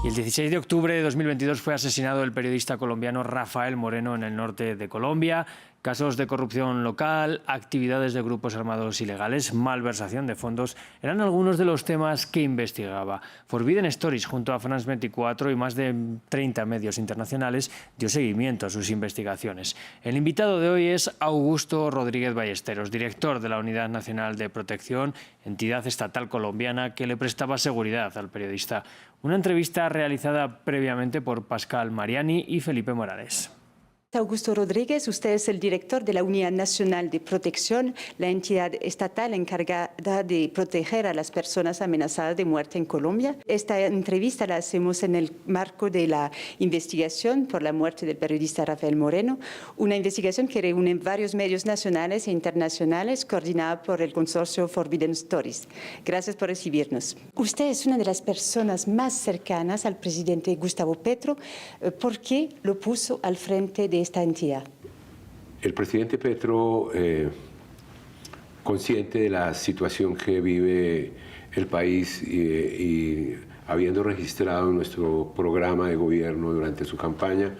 Y el 16 de octubre de 2022 fue asesinado el periodista colombiano Rafael Moreno en el norte de Colombia. Casos de corrupción local, actividades de grupos armados ilegales, malversación de fondos eran algunos de los temas que investigaba. Forbidden Stories, junto a France 24 y más de 30 medios internacionales, dio seguimiento a sus investigaciones. El invitado de hoy es Augusto Rodríguez Ballesteros, director de la Unidad Nacional de Protección, entidad estatal colombiana que le prestaba seguridad al periodista. Una entrevista realizada previamente por Pascal Mariani y Felipe Morales. Augusto Rodríguez, usted es el director de la Unidad Nacional de Protección, la entidad estatal encargada de proteger a las personas amenazadas de muerte en Colombia. Esta entrevista la hacemos en el marco de la investigación por la muerte del periodista Rafael Moreno, una investigación que reúne varios medios nacionales e internacionales coordinada por el consorcio Forbidden Stories. Gracias por recibirnos. Usted es una de las personas más cercanas al presidente Gustavo Petro. ¿Por qué lo puso al frente de esta entidad? El presidente Petro, consciente de la situación que vive el país y habiendo registrado en nuestro programa de gobierno durante su campaña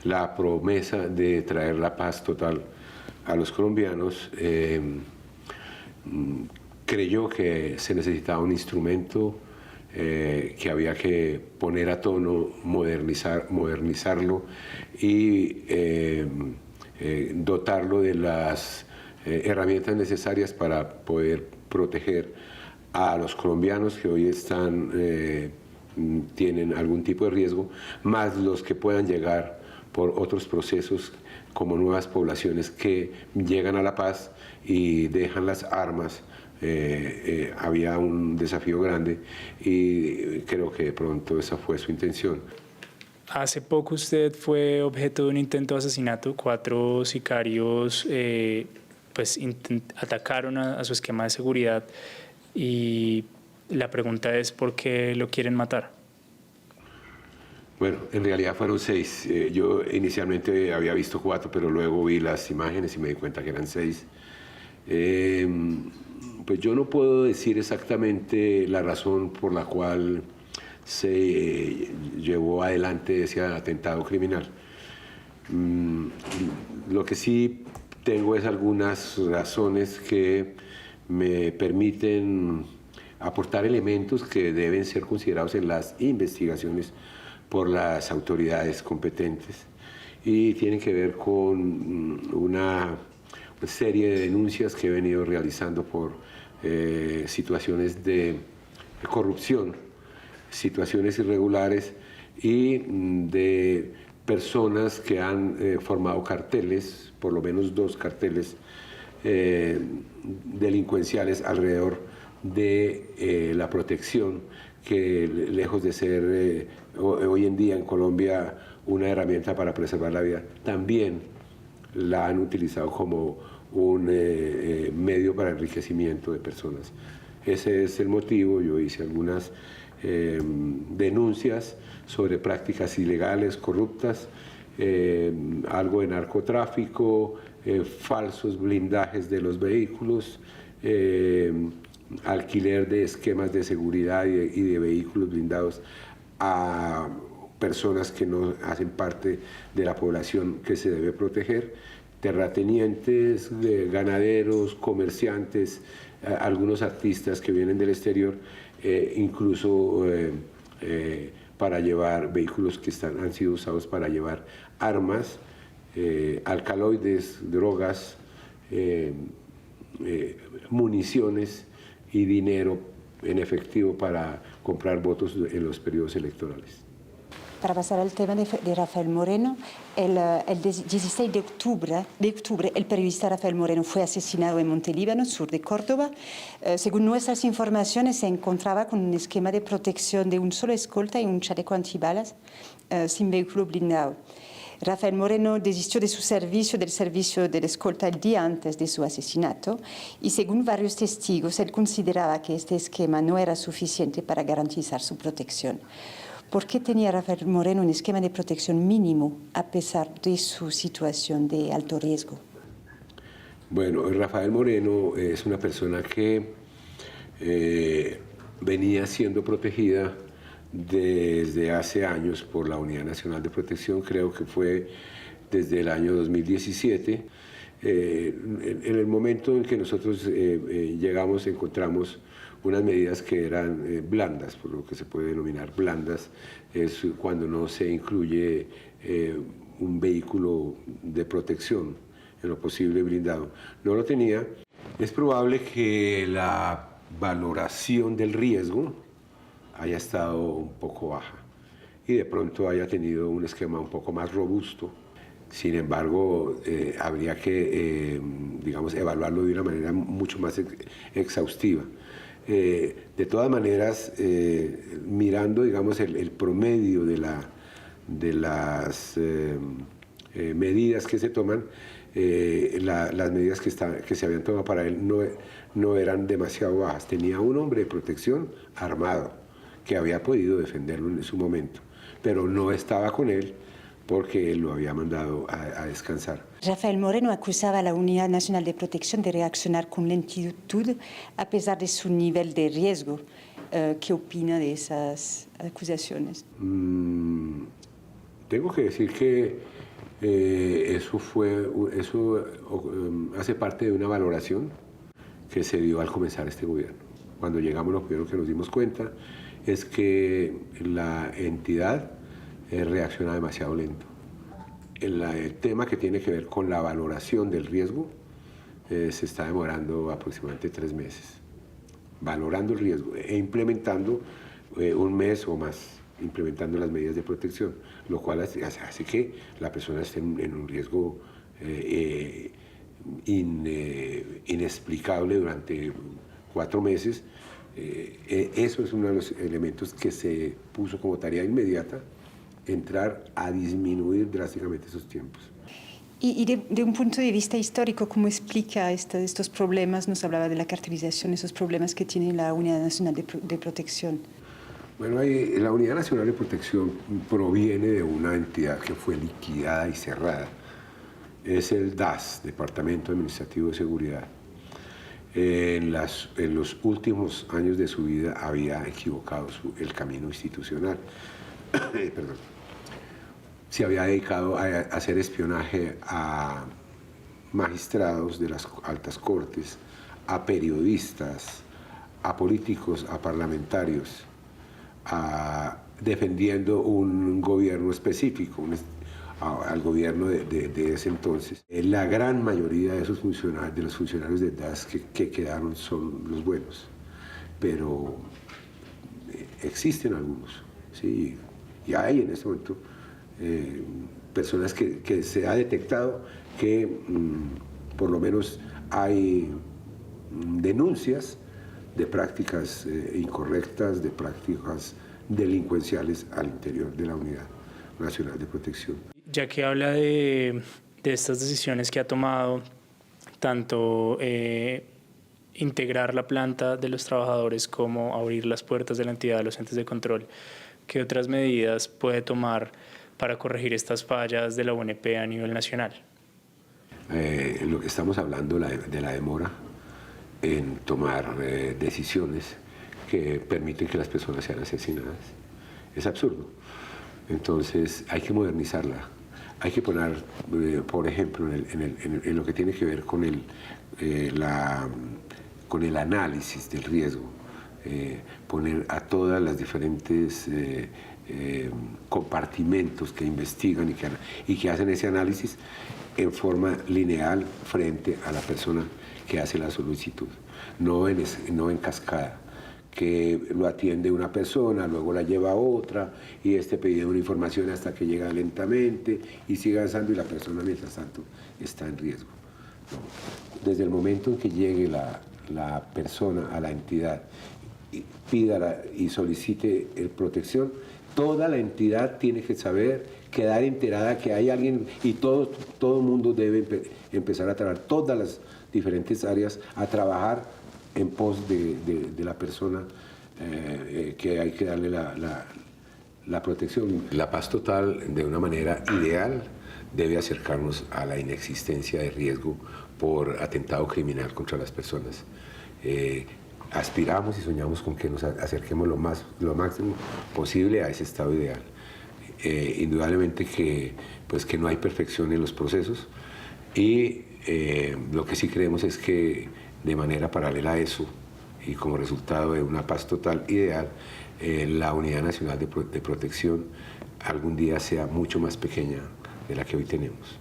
la promesa de traer la paz total a los colombianos, creyó que se necesitaba un instrumento que había que poner a tono, modernizarlo y dotarlo de las herramientas necesarias para poder proteger a los colombianos que hoy tienen algún tipo de riesgo, más los que puedan llegar por otros procesos como nuevas poblaciones que llegan a la paz y dejan las armas. Había un desafío grande y creo que de pronto esa fue su intención. Hace poco usted fue objeto de un intento de asesinato. 4 sicarios atacaron a su esquema de seguridad y la pregunta es ¿por qué lo quieren matar? Bueno, en realidad fueron 6. Yo inicialmente había visto 4, pero luego vi las imágenes y me di cuenta que eran 6. Pues yo no puedo decir exactamente la razón por la cual se llevó adelante ese atentado criminal. Lo que sí tengo es algunas razones que me permiten aportar elementos que deben ser considerados en las investigaciones por las autoridades competentes y tienen que ver con una serie de denuncias que he venido realizando por situaciones de corrupción, situaciones irregulares y de personas que han formado carteles, por lo menos 2 carteles delincuenciales alrededor de la protección, que lejos de ser hoy en día en Colombia una herramienta para preservar la vida, también la han utilizado como un medio para enriquecimiento de personas. Ese es el motivo. Yo hice algunas denuncias sobre prácticas ilegales, corruptas, algo de narcotráfico, falsos blindajes de los vehículos, alquiler de esquemas de seguridad y de vehículos blindados a personas que no hacen parte de la población que se debe proteger, terratenientes, ganaderos, comerciantes, algunos artistas que vienen del exterior, incluso para llevar vehículos que han sido usados para llevar armas, alcaloides, drogas, municiones y dinero en efectivo para comprar votos en los periodos electorales. Para pasar al tema de Rafael Moreno, el 16 de octubre, el periodista Rafael Moreno fue asesinado en Montelíbano, sur de Córdoba. Según nuestras informaciones, se encontraba con un esquema de protección de un solo escolta y un chaleco antibalas sin vehículo blindado. Rafael Moreno desistió de del servicio de la escolta el día antes de su asesinato y según varios testigos, él consideraba que este esquema no era suficiente para garantizar su protección. ¿Por qué tenía Rafael Moreno un esquema de protección mínimo a pesar de su situación de alto riesgo? Bueno, Rafael Moreno es una persona que venía siendo protegida desde hace años por la Unidad Nacional de Protección, creo que fue desde el año 2017. En el momento en que nosotros llegamos, encontramos unas medidas que eran blandas, por lo que se puede denominar blandas, es cuando no se incluye un vehículo de protección, en lo posible blindado. No lo tenía. Es probable que la valoración del riesgo haya estado un poco baja y de pronto haya tenido un esquema un poco más robusto. Sin embargo, habría que, digamos, evaluarlo de una manera mucho más exhaustiva. De todas maneras, mirando, digamos, el promedio de las medidas que se toman, las medidas que se habían tomado para él no eran demasiado bajas. Tenía un hombre de protección armado que había podido defenderlo en su momento, pero no estaba con él porque él lo había mandado a descansar. Rafael Moreno acusaba a la Unidad Nacional de Protección de reaccionar con lentitud a pesar de su nivel de riesgo. ¿Qué opina de esas acusaciones? Tengo que decir que eso hace parte de una valoración que se dio al comenzar este gobierno. Cuando llegamos, lo primero que nos dimos cuenta es que la entidad reacciona demasiado lento. El tema que tiene que ver con la valoración del riesgo se está demorando aproximadamente 3 meses, valorando el riesgo e implementando 1 mes o más, implementando las medidas de protección, lo cual hace que la persona esté en un riesgo inexplicable durante 4 meses. Eso es uno de los elementos que se puso como tarea inmediata, entrar a disminuir drásticamente esos tiempos. Y de un punto de vista histórico, ¿cómo explica estos problemas? Nos hablaba de la caracterización, esos problemas que tiene la Unidad Nacional de Protección. Bueno, la Unidad Nacional de Protección proviene de una entidad que fue liquidada y cerrada. Es el DAS, Departamento Administrativo de Seguridad. En los últimos años de su vida había equivocado el camino institucional. Perdón. Se había dedicado a hacer espionaje a magistrados de las altas cortes, a periodistas, a políticos, a parlamentarios, defendiendo un gobierno específico, al gobierno de ese entonces. La gran mayoría de los funcionarios de DAS que quedaron son los buenos, pero existen algunos, ¿sí? Y hay en este momento personas que se ha detectado que por lo menos hay denuncias de prácticas incorrectas, de prácticas delincuenciales al interior de la Unidad Nacional de Protección. Ya que habla de estas decisiones que ha tomado, tanto integrar la planta de los trabajadores como abrir las puertas de la entidad a los entes de control, ¿qué otras medidas puede tomar para corregir estas fallas de la UNP a nivel nacional? Lo que estamos hablando de la demora en tomar decisiones que permiten que las personas sean asesinadas. Es absurdo. Entonces hay que modernizarla. Hay que poner, por ejemplo, en lo que tiene que ver con el análisis del riesgo, poner a todas las diferentes compartimentos que investigan y que hacen ese análisis en forma lineal frente a la persona que hace la solicitud, no en cascada, que lo atiende una persona, luego la lleva a otra y pide una información hasta que llega lentamente y sigue avanzando y la persona mientras tanto está en riesgo. No. Desde el momento en que llegue la persona a la entidad y pida y solicite protección, toda la entidad tiene que saber, quedar enterada que hay alguien y todo el mundo debe empezar a trabajar, todas las diferentes áreas, a trabajar en pos de la persona que hay que darle la protección. La paz total, de una manera ideal, debe acercarnos a la inexistencia de riesgo por atentado criminal contra las personas. aspiramos y soñamos con que nos acerquemos lo máximo posible a ese estado ideal. Indudablemente que no hay perfección en los procesos y lo que sí creemos es que de manera paralela a eso y como resultado de una paz total ideal, la Unidad Nacional de Protección algún día sea mucho más pequeña de la que hoy tenemos.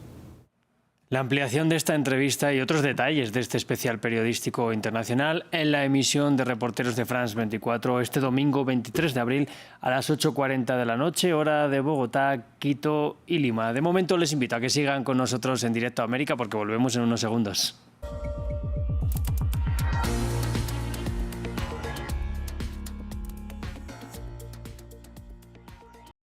La ampliación de esta entrevista y otros detalles de este especial periodístico internacional en la emisión de Reporteros de France 24 este domingo 23 de abril a las 8:40 de la noche, hora de Bogotá, Quito y Lima. De momento les invito a que sigan con nosotros en Directo a América porque volvemos en unos segundos.